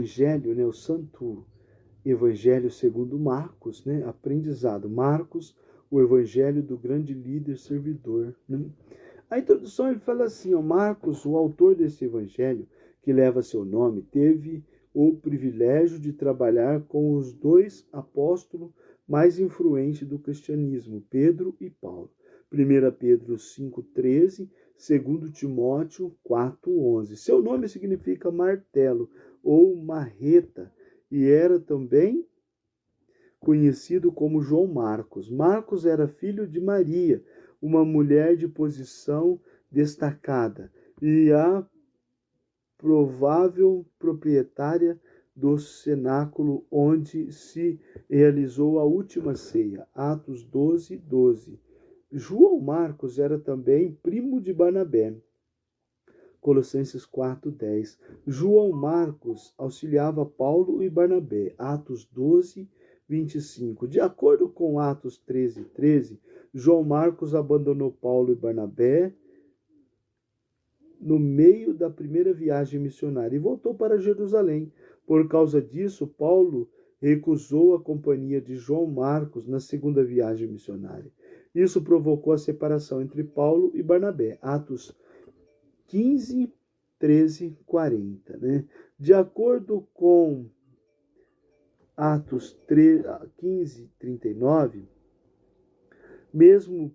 Evangelho, né, o Santo Evangelho segundo Marcos, né, aprendizado. Marcos, o Evangelho do grande líder servidor, né? A introdução ele fala assim, ó, Marcos, o autor desse Evangelho, que leva seu nome, teve o privilégio de trabalhar com os dois apóstolos mais influentes do cristianismo, Pedro e Paulo. 1 Pedro 5,13, 2 Timóteo 4,11. Seu nome significa martelo ou marreta e era também conhecido como João Marcos. Marcos era filho de Maria, uma mulher de posição destacada e a provável proprietária do cenáculo onde se realizou a última ceia. Atos 12, 12. João Marcos era também primo de Barnabé. Colossenses 4, 10. João Marcos auxiliava Paulo e Barnabé. Atos 12, 25. De acordo com Atos 13, 13, João Marcos abandonou Paulo e Barnabé no meio da primeira viagem missionária e voltou para Jerusalém. Por causa disso, Paulo recusou a companhia de João Marcos na segunda viagem missionária. Isso provocou a separação entre Paulo e Barnabé. Atos 15, 13, 40. Né? De acordo com Atos 15, 39, mesmo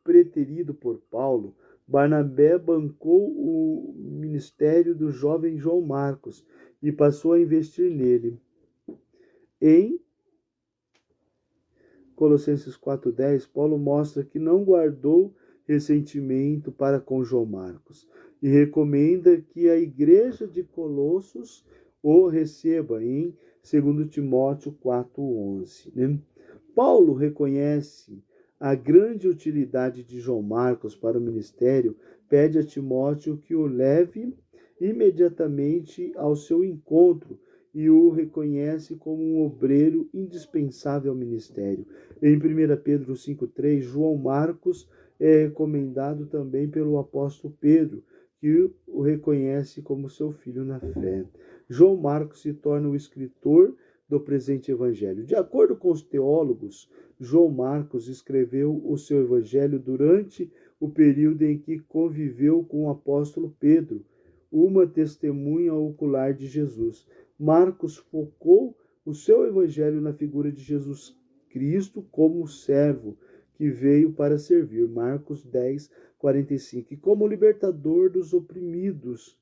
preterido por Paulo, Barnabé bancou o ministério do jovem João Marcos e passou a investir nele. Em Colossenses 4,10, Paulo mostra que não guardou ressentimento para com João Marcos e recomenda que a igreja de Colossos o receba em 2 Timóteo 4,11. Né? Paulo reconhece a grande utilidade de João Marcos para o ministério, pede a Timóteo que o leve imediatamente ao seu encontro e o reconhece como um obreiro indispensável ao ministério. Em 1 Pedro 5,3, João Marcos é recomendado também pelo apóstolo Pedro, que o reconhece como seu filho na fé. João Marcos se torna o escritor do presente evangelho. De acordo com os teólogos, João Marcos escreveu o seu evangelho durante o período em que conviveu com o apóstolo Pedro, uma testemunha ocular de Jesus. Marcos focou o seu evangelho na figura de Jesus Cristo como servo que veio para servir, Marcos 10, 45, e como libertador dos oprimidos.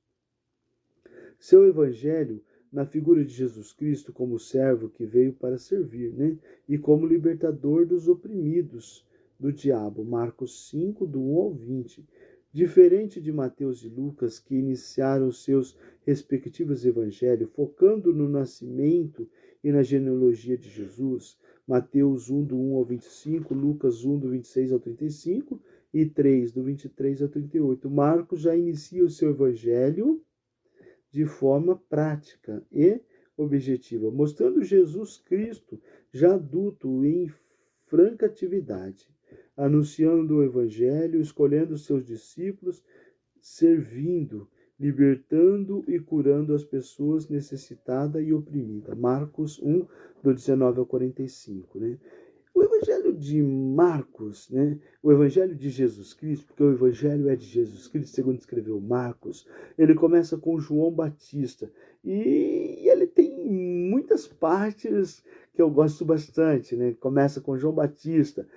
Seu evangelho na figura de Jesus Cristo como servo que veio para servir, né? E como libertador dos oprimidos do diabo, Marcos 5, do 1 ao 20. Diferente de Mateus e Lucas, que iniciaram seus respectivos evangelhos focando no nascimento e na genealogia de Jesus, Mateus 1, do 1 ao 25, Lucas 1, do 26 ao 35 e 3, do 23 ao 38. Marcos já inicia o seu evangelho de forma prática e objetiva, mostrando Jesus Cristo já adulto e em franca atividade, anunciando o evangelho, escolhendo seus discípulos, servindo, libertando e curando as pessoas necessitadas e oprimidas. Marcos 1, do 19 ao 45. Né? O evangelho de Marcos, né? O evangelho de Jesus Cristo, porque o evangelho é de Jesus Cristo, segundo escreveu Marcos, ele começa com João Batista e ele tem muitas partes que eu gosto bastante, né? Começa com João Batista,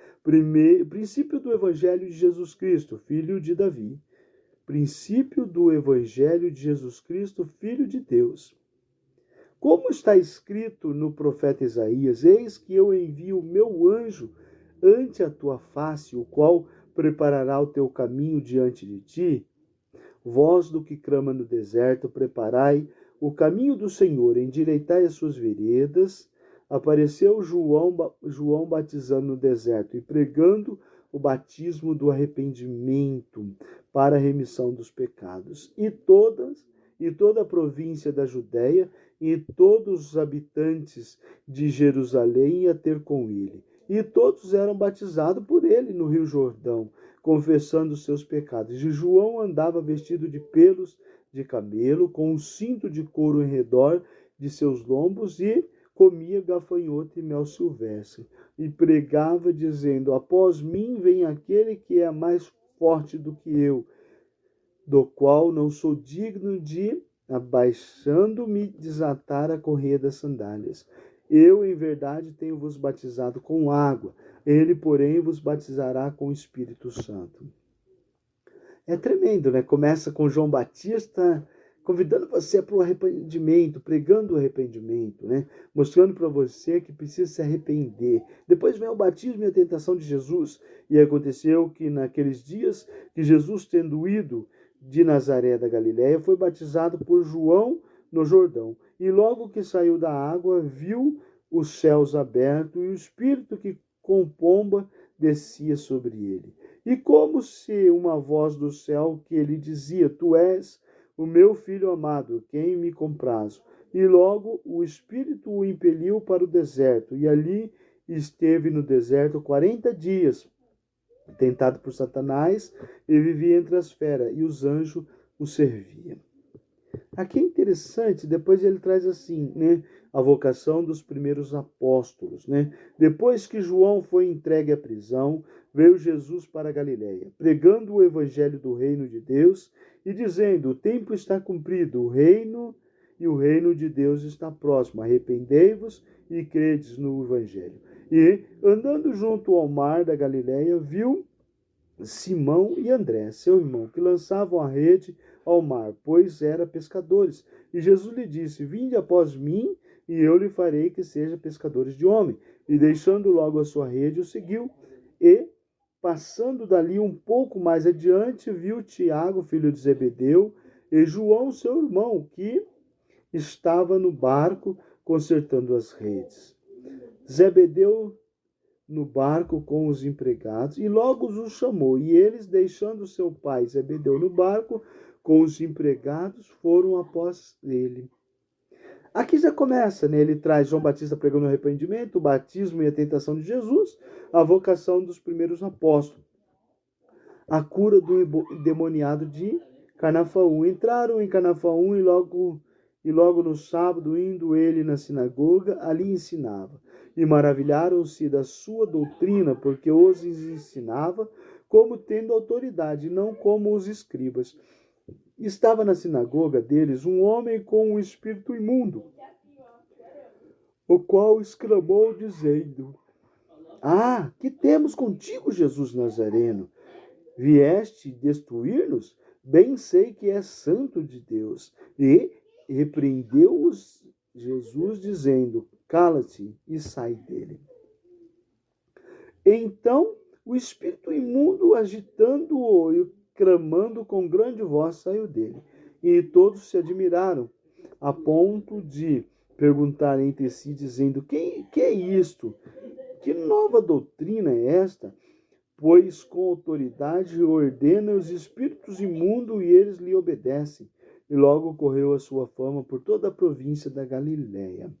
princípio do evangelho de Jesus Cristo, filho de Davi. Princípio do evangelho de Jesus Cristo, filho de Deus. Como está escrito no profeta Isaías, eis que eu envio o meu anjo ante a tua face, o qual preparará o teu caminho diante de ti. Voz do que clama no deserto, preparai o caminho do Senhor, endireitai as suas veredas. Apareceu João batizando no deserto e pregando o batismo do arrependimento para a remissão dos pecados. E toda a província da Judéia e todos os habitantes de Jerusalém ia ter com ele. E todos eram batizados por ele no Rio Jordão, confessando os seus pecados. E João andava vestido de pelos de camelo, com um cinto de couro em redor de seus lombos e comia gafanhoto e mel silvestre. E pregava, dizendo: após mim vem aquele que é mais forte do que eu, do qual não sou digno de, abaixando-me, desatar a correia das sandálias. Eu, em verdade, tenho-vos batizado com água, ele, porém, vos batizará com o Espírito Santo. É tremendo, né? Começa com João Batista convidando você para o arrependimento, pregando o arrependimento, né? Mostrando para você que precisa se arrepender. Depois vem o batismo e a tentação de Jesus. E aconteceu que naqueles dias que Jesus, tendo ido de Nazaré da Galiléia, foi batizado por João no Jordão. E logo que saiu da água, viu os céus abertos e o Espírito que com pomba descia sobre ele. E como se uma voz do céu que lhe dizia: tu és o meu filho amado, quem me comprazo. E logo o Espírito o impeliu para o deserto, e ali esteve no deserto 40 dias, tentado por Satanás, e vivia entre as feras, e os anjos o serviam. Aqui é interessante, depois ele traz assim, né, a vocação dos primeiros apóstolos, né? Depois que João foi entregue à prisão, veio Jesus para a Galiléia, pregando o evangelho do reino de Deus e dizendo: o tempo está cumprido, o reino de Deus está próximo, arrependei-vos e credes no evangelho. E, andando junto ao mar da Galiléia, viu Simão e André, seu irmão, que lançavam a rede ao mar, pois eram pescadores. E Jesus lhe disse: vinde após mim, e eu lhe farei que seja pescadores de homem. E deixando logo a sua rede, o seguiu. E, passando dali um pouco mais adiante, viu Tiago, filho de Zebedeu, e João, seu irmão, que estava no barco consertando as redes. Zebedeu no barco com os empregados, e logo os chamou. E eles, deixando seu pai Zebedeu no barco com os empregados, foram após ele. Aqui já começa, né? Ele traz João Batista pregando o arrependimento, o batismo e a tentação de Jesus, a vocação dos primeiros apóstolos, a cura do endemoniado de Cafarnaum. Entraram em Cafarnaum e logo no sábado, indo ele na sinagoga, ali ensinava. E maravilharam-se da sua doutrina, porque os ensinava como tendo autoridade, não como os escribas. Estava na sinagoga deles um homem com um espírito imundo, o qual exclamou, dizendo: ah, que temos contigo, Jesus Nazareno? Vieste destruir-nos? Bem sei que és santo de Deus. E repreendeu-os Jesus, dizendo: cala-te e sai dele. Então o espírito imundo, agitando-o e clamando com grande voz, saiu dele. E todos se admiraram, a ponto de perguntar entre si, dizendo: que é isto? Que nova doutrina é esta? Pois com autoridade ordena os espíritos imundos e eles lhe obedecem. E logo correu a sua fama por toda a província da Galiléia.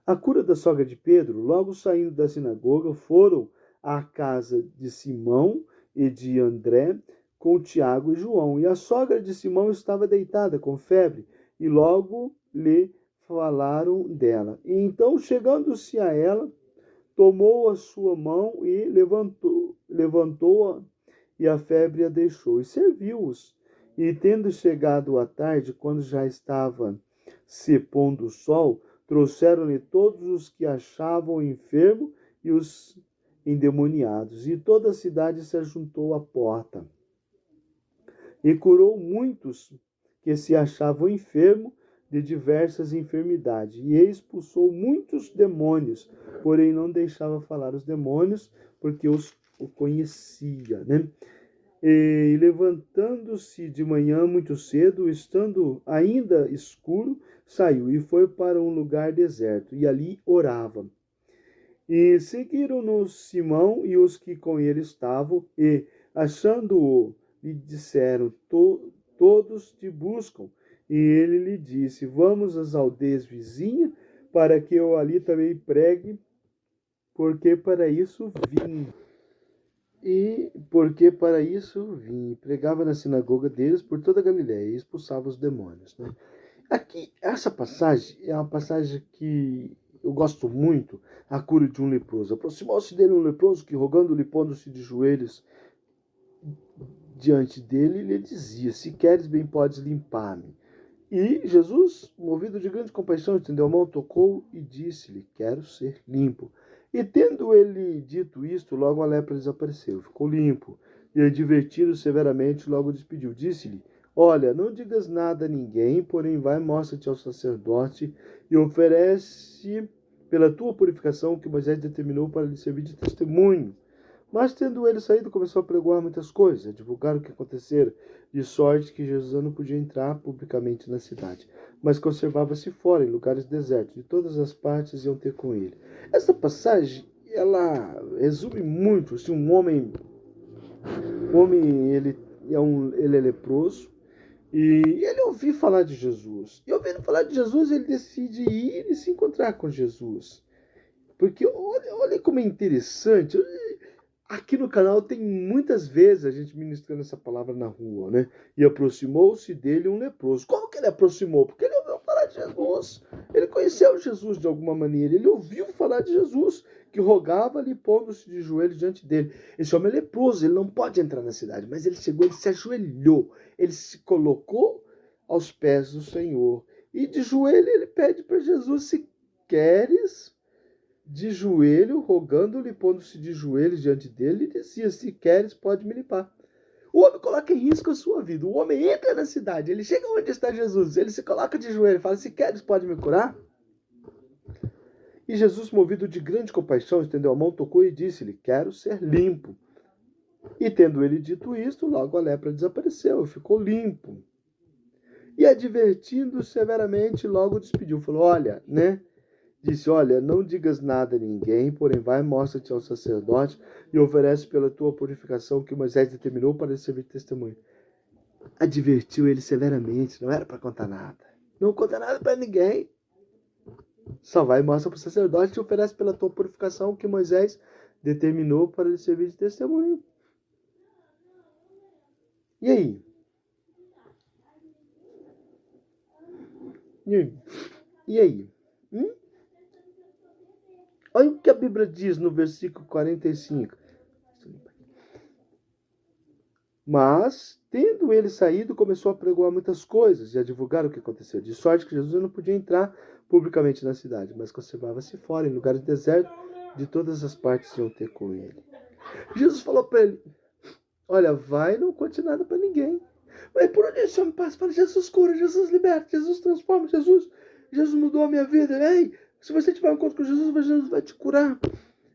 A cura da sogra de Pedro, logo saindo da sinagoga, foram à casa de Simão e de André, com Tiago e João. E a sogra de Simão estava deitada com febre, e logo lhe falaram dela. E então, chegando-se a ela, tomou a sua mão e levantou-a, e a febre a deixou. E serviu-os. E tendo chegado a tarde, quando já estava se pondo o sol, trouxeram-lhe todos os que achavam enfermos e os endemoniados. E toda a cidade se ajuntou à porta. E curou muitos que se achavam enfermos de diversas enfermidades, e expulsou muitos demônios, porém não deixava falar os demônios, porque o conhecia, né? E levantando-se de manhã muito cedo, estando ainda escuro, saiu e foi para um lugar deserto, e ali orava. E seguiram-no Simão e os que com ele estavam, e, achando-o, lhe disseram: todos te buscam. E ele lhe disse: vamos às aldeias vizinhas, para que eu ali também pregue, porque para isso vim. Pregava na sinagoga deles por toda a Galiléia e expulsava os demônios, né? Aqui, essa passagem é uma passagem que eu gosto muito, a cura de um leproso. Aproximou-se dele um leproso que, rogando-lhe, pondo-se de joelhos diante dele, lhe dizia: se queres, bem podes limpar-me. E Jesus, movido de grande compaixão, estendeu a mão, tocou e disse-lhe: quero ser limpo. E tendo ele dito isto, logo a lepra desapareceu, ficou limpo. E advertindo severamente, logo despediu. Disse-lhe: olha, não digas nada a ninguém, porém vai, mostra-te ao sacerdote e oferece pela tua purificação o que Moisés determinou para lhe servir de testemunho. Mas, tendo ele saído, começou a pregoar muitas coisas, a divulgar o que acontecera, de sorte que Jesus não podia entrar publicamente na cidade, mas conservava-se fora, em lugares desertos. De todas as partes iam ter com ele. Essa passagem, ela resume muito, assim, ele é leproso, e ele ouviu falar de Jesus. E ouvindo falar de Jesus, ele decide ir e se encontrar com Jesus. Porque olha como é interessante. Aqui no canal tem muitas vezes a gente ministrando essa palavra na rua, né? E aproximou-se dele um leproso. Como que ele aproximou? Porque ele ouviu falar de Jesus. Ele conheceu Jesus de alguma maneira. Ele ouviu falar de Jesus, que rogava-lhe, pondo-se de joelhos diante dele. Esse homem é leproso, ele não pode entrar na cidade. Mas ele chegou, ele se ajoelhou. Ele se colocou aos pés do Senhor. E de joelho ele pede para Jesus: se queres, de joelho, rogando-lhe, pondo-se de joelhos diante dele, e dizia: se queres, pode me limpar. O homem coloca em risco a sua vida. O homem entra na cidade, ele chega onde está Jesus, ele se coloca de joelho e fala: se queres, pode me curar? E Jesus, movido de grande compaixão, estendeu a mão, tocou e disse-lhe: quero ser limpo. E tendo ele dito isto, logo a lepra desapareceu e ficou limpo. E advertindo severamente, logo despediu. Falou: olha, né? Disse: olha, não digas nada a ninguém, porém vai, mostra-te ao sacerdote e oferece pela tua purificação que Moisés determinou para servir de testemunho. Advertiu ele severamente, não era para contar nada. Não conta nada para ninguém. Só vai e mostra para o sacerdote e oferece pela tua purificação que Moisés determinou para lhe servir de testemunho. E aí? E aí? Olha o que a Bíblia diz no versículo 45. Mas, tendo ele saído, começou a pregoar muitas coisas e a divulgar o que aconteceu. De sorte que Jesus não podia entrar publicamente na cidade, mas conservava-se fora, em lugares desertos, de todas as partes iam ter com ele. Jesus falou para ele: olha, vai, não conte nada para ninguém. Mas por onde esse homem passa? Fala: Jesus cura, Jesus liberta, Jesus transforma, Jesus mudou a minha vida. Ei, se você tiver um encontro com Jesus vai te curar.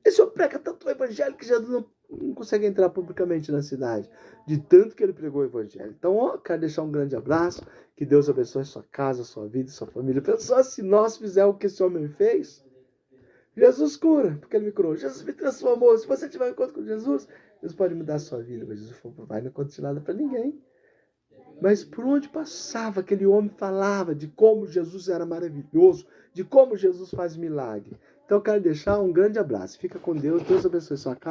Esse homem prega tanto o evangelho que Jesus não consegue entrar publicamente na cidade, de tanto que ele pregou o evangelho. Então, quero deixar um grande abraço, que Deus abençoe sua casa, sua vida, sua família. Só se nós fizermos o que esse homem fez. Jesus cura, porque ele me curou. Jesus me transformou. Se você tiver um encontro com Jesus, Deus pode mudar a sua vida. Mas Jesus vai, não conte nada para ninguém. Mas por onde passava, aquele homem falava de como Jesus era maravilhoso, de como Jesus faz milagre. Então eu quero deixar um grande abraço. Fica com Deus. Deus abençoe sua casa.